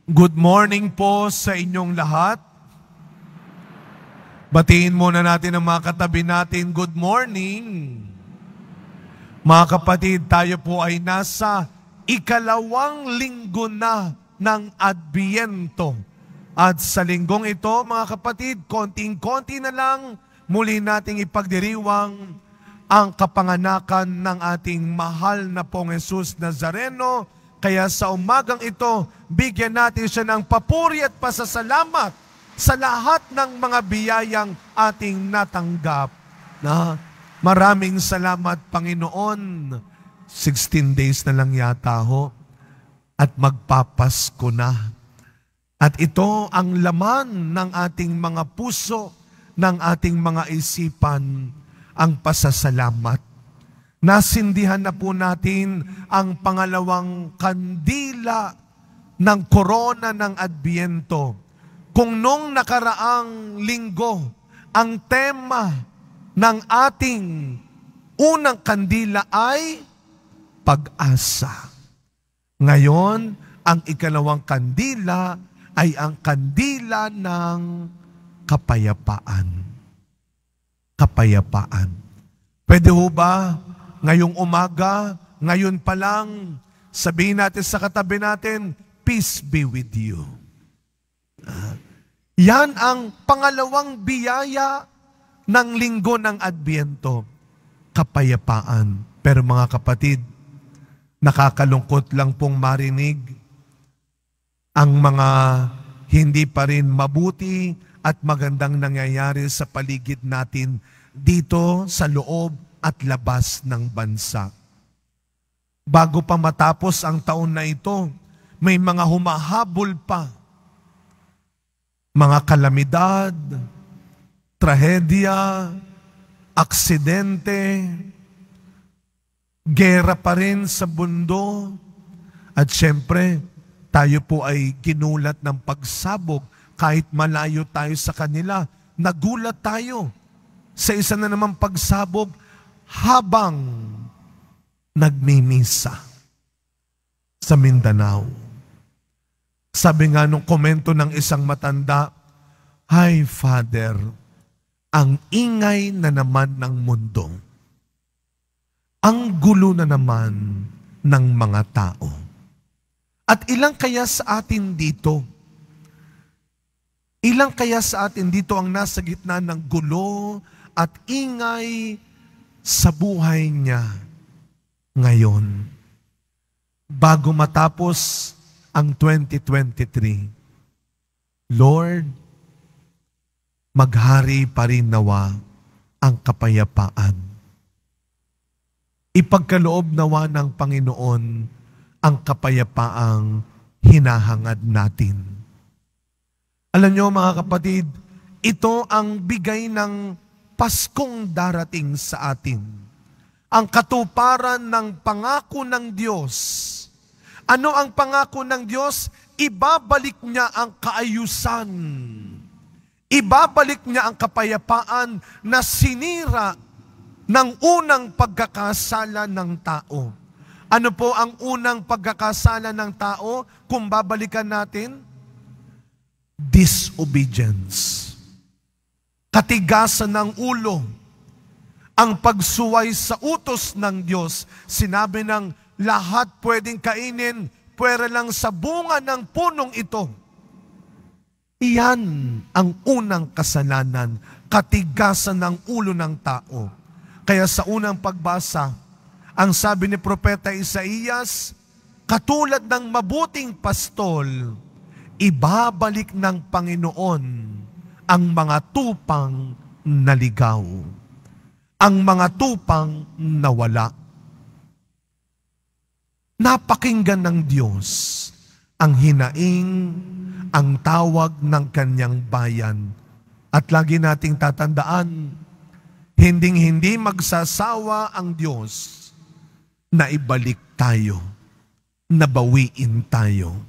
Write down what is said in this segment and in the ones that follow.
Good morning po sa inyong lahat. Batiin muna natin ang mga katabi natin. Good morning. Mga kapatid, tayo po ay nasa ikalawang linggo na ng Adbyento. At sa linggong ito, mga kapatid, konting-konti na lang muli nating ipagdiriwang ang kapanganakan ng ating mahal na pong Jesus Nazareno. Kaya sa umagang ito, bigyan natin siya ng papuri at pasasalamat sa lahat ng mga biyayang ating natanggap. Maraming salamat, Panginoon. 16 days na lang yata ho at magpapasko na. At ito ang laman ng ating mga puso, ng ating mga isipan, ang pasasalamat. Nasindihan na po natin ang pangalawang kandila ng korona ng Adbyento. Kung nung nakaraang linggo, ang tema ng ating unang kandila ay pag-asa. Ngayon, ang ikalawang kandila ay ang kandila ng kapayapaan. Kapayapaan. Pwede ho ba ngayong umaga, ngayon pa lang, sabihin natin sa katabi natin, peace be with you. Yan ang pangalawang biyaya ng linggo ng Adbyento, kapayapaan. Pero mga kapatid, nakakalungkot lang pong marinig ang mga hindi pa rin mabuti at magandang nangyayari sa paligid natin dito sa loob at labas ng bansa. Bago pa matapos ang taon na ito, may mga humahabol pa. Mga kalamidad, trahedya, aksidente, gera pa rin sa mundo. At syempre, tayo po ay ginulat ng pagsabog kahit malayo tayo sa kanila. Nagulat tayo sa isa na namang pagsabog habang nagmimisa sa Mindanao. Sabi nga nung komento ng isang matanda, "Hi, Father, ang ingay na naman ng mundo. Ang gulo na naman ng mga tao. At ilang kaya sa atin dito? Ilang kaya sa atin dito ang nasa gitna ng gulo at ingay sa buhay niya ngayon? Bago matapos ang 2023, Lord, maghari pa rin nawa ang kapayapaan. Ipagkaloob nawa ng Panginoon ang kapayapaang hinahangad natin." Alam niyo mga kapatid, ito ang bigay ng Paskong darating sa atin. Ang katuparan ng pangako ng Diyos. Ano ang pangako ng Diyos? Ibabalik niya ang kaayusan. Ibabalik niya ang kapayapaan na sinira ng unang pagkakasala ng tao. Ano po ang unang pagkakasala ng tao kung babalikan natin? Disobedience. Katigasan ng ulo. Ang pagsuway sa utos ng Diyos. Sinabi ng lahat pwedeng kainin, pwera lang sa bunga ng punong ito. Iyan ang unang kasalanan, katigasan ng ulo ng tao. Kaya sa unang pagbasa, ang sabi ni Propeta Isaías, katulad ng mabuting pastol, ibabalik ng Panginoon ang mga tupang naligaw, ang mga tupang nawala. Napakinggan ng Diyos ang hinaing, ang tawag ng kanyang bayan. At lagi nating tatandaan, hinding-hindi magsasawa ang Diyos na ibalik tayo, na bawiin tayo.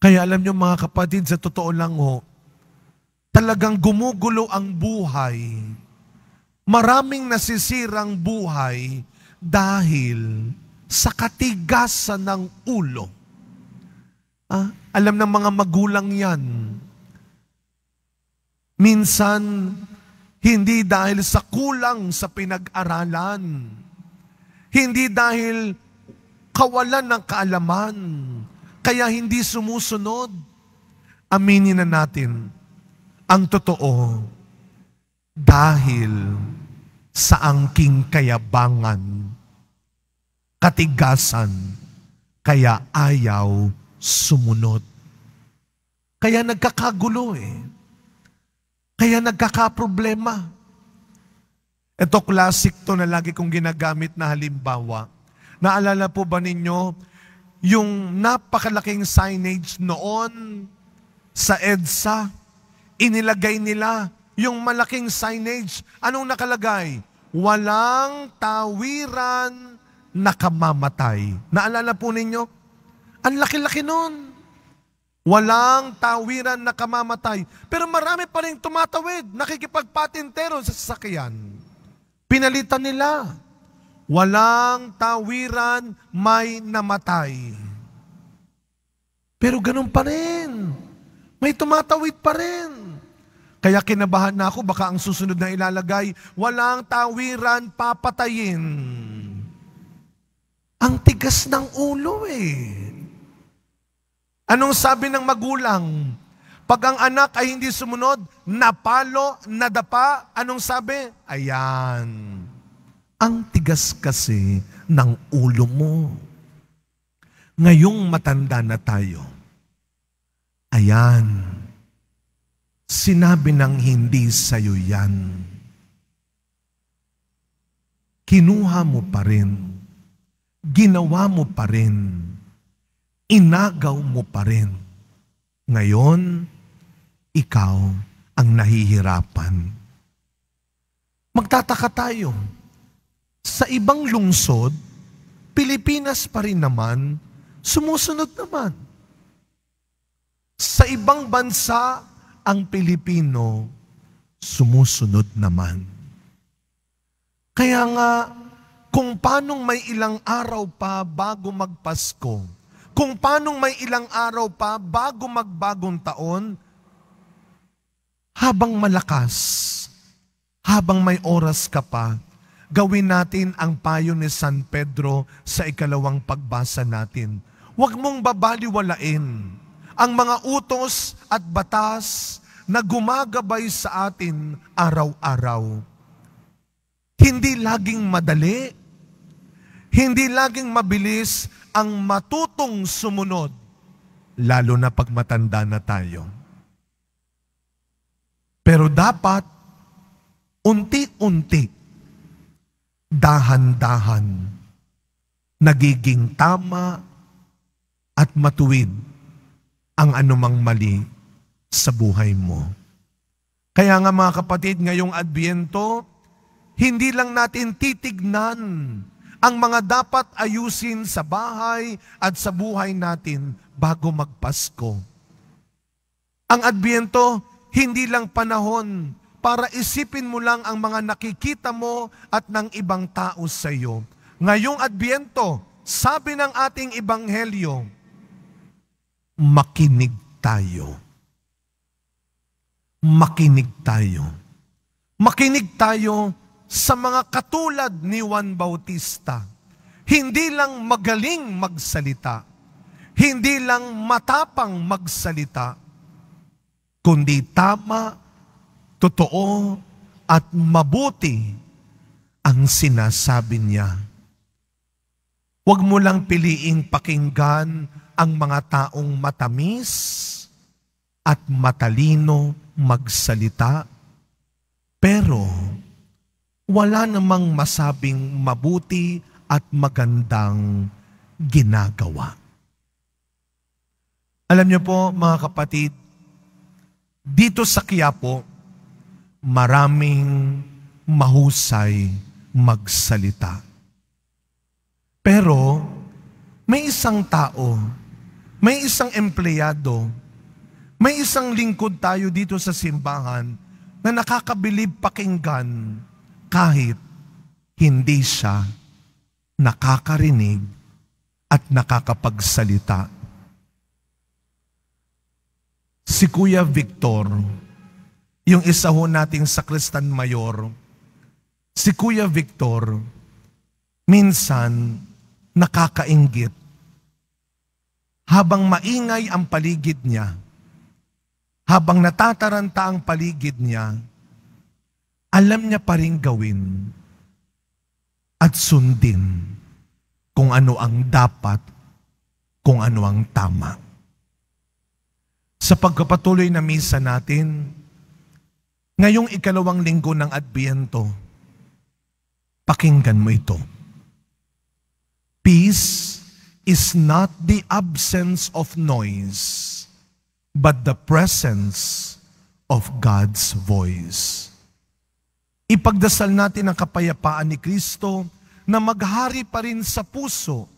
Kaya alam niyo mga kapatid, sa totoo lang ho, talagang gumugulo ang buhay. Maraming nasisirang buhay dahil sa katigasan ng ulo. Alam ng mga magulang yan. Minsan, hindi dahil sa kulang sa pinag-aralan, hindi dahil kawalan ng kaalaman, kaya hindi sumusunod. Aminin na natin ang totoo, dahil sa angking kayabangan, katigasan, kaya ayaw sumunod. Kaya nagkakagulo Kaya nagkakaproblema. Ito classic to na lagi kong ginagamit na halimbawa. Naalala po ba ninyo yung napakalaking signage noon sa EDSA? Inilagay nila yung malaking signage. Anong nakalagay? Walang tawiran na kamamatay. Naalala po ninyo? Ang laki-laki nun. Walang tawiran na kamamatay. Pero marami pa rin tumatawid, nakikipagpatintero sa sasakyan. Pinalitan nila. Walang tawiran may namatay. Pero ganun pa rin. May tumatawid pa rin. Kaya kinabahan na ako, baka ang susunod na ilalagay, walang tawiran papatayin. Ang tigas ng ulo Anong sabi ng magulang? Pag ang anak ay hindi sumunod, napalo, nadapa, anong sabi? Ayan. Ang tigas kasi ng ulo mo. Ngayong matanda na tayo. Ayan. Sinabi ng hindi sa'yo yan. Kinuha mo pa rin. Ginawa mo pa rin. Inagaw mo pa rin. Ngayon, ikaw ang nahihirapan. Magtataka tayo. Sa ibang lungsod, Pilipinas pa rin naman, sumusunod naman. Sa ibang bansa, ang Pilipino, sumusunod naman. Kaya nga, kung paanong may ilang araw pa bago magpasko, kung paanong may ilang araw pa bago magbagong taon, habang malakas, habang may oras ka pa, gawin natin ang payo ni San Pedro sa ikalawang pagbasa natin. Huwag mong babaliwalain ang mga utos at batas na gumagabay sa atin araw-araw. Hindi laging madali, hindi laging mabilis ang matutong sumunod, lalo na pag matanda na tayo. Pero dapat, unti-unti, dahan-dahan, nagiging tama at matuwid ang anumang mali sa buhay mo. Kaya nga mga kapatid, ngayong Adbyento, hindi lang natin titignan ang mga dapat ayusin sa bahay at sa buhay natin bago magpasko. Ang Adbyento, hindi lang panahon para isipin mo lang ang mga nakikita mo at ng ibang tao sa iyo. Ngayong Adbyento, sabi ng ating Ebanghelyo, makinig tayo. Makinig tayo. Makinig tayo sa mga katulad ni Juan Bautista. Hindi lang magaling magsalita, hindi lang matapang magsalita, kundi tama, totoo, at mabuti ang sinasabi niya. Huwag mo lang piliing pakinggan ang mga taong matamis at matalino magsalita, pero wala namang masabing mabuti at magandang ginagawa. Alam niyo po mga kapatid, dito sa Quiapo, maraming mahusay magsalita. Pero may isang tao, may isang empleyado, may isang lingkod tayo dito sa simbahan na nakakabilib pakinggan kahit hindi siya nakakarinig at nakakapagsalita. Si Kuya Victor, yung isa ho nating sakristan mayor, si Kuya Victor, minsan nakakainggit. Habang maingay ang paligid niya, habang natataranta ang paligid niya, alam niya pa rin gawin at sundin kung ano ang dapat, kung ano ang tama. Sa pagpapatuloy na misa natin, ngayong 2 linggo ng Adbyento, pakinggan mo ito. Peace is not the absence of noise, but the presence of God's voice. Ipagdasal natin ang kapayapaan ni Kristo na maghari pa rin sa puso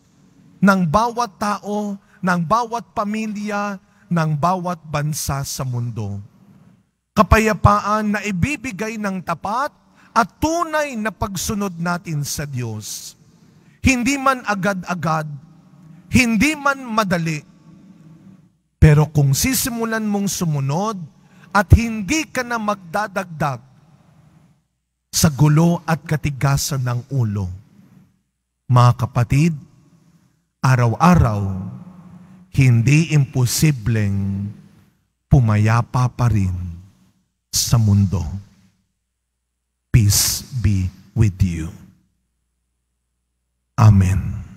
ng bawat tao, ng bawat pamilya, ng bawat bansa sa mundo. Kapayapaan na ibibigay ng tapat at tunay na pagsunod natin sa Diyos. Hindi man agad-agad, hindi man madali, pero kung sisimulan mong sumunod at hindi ka na magdadagdag sa gulo at katigasan ng ulo, mga kapatid, araw-araw, hindi imposibleng pumayapa pa rin sa mundo. Peace be with you. Amen.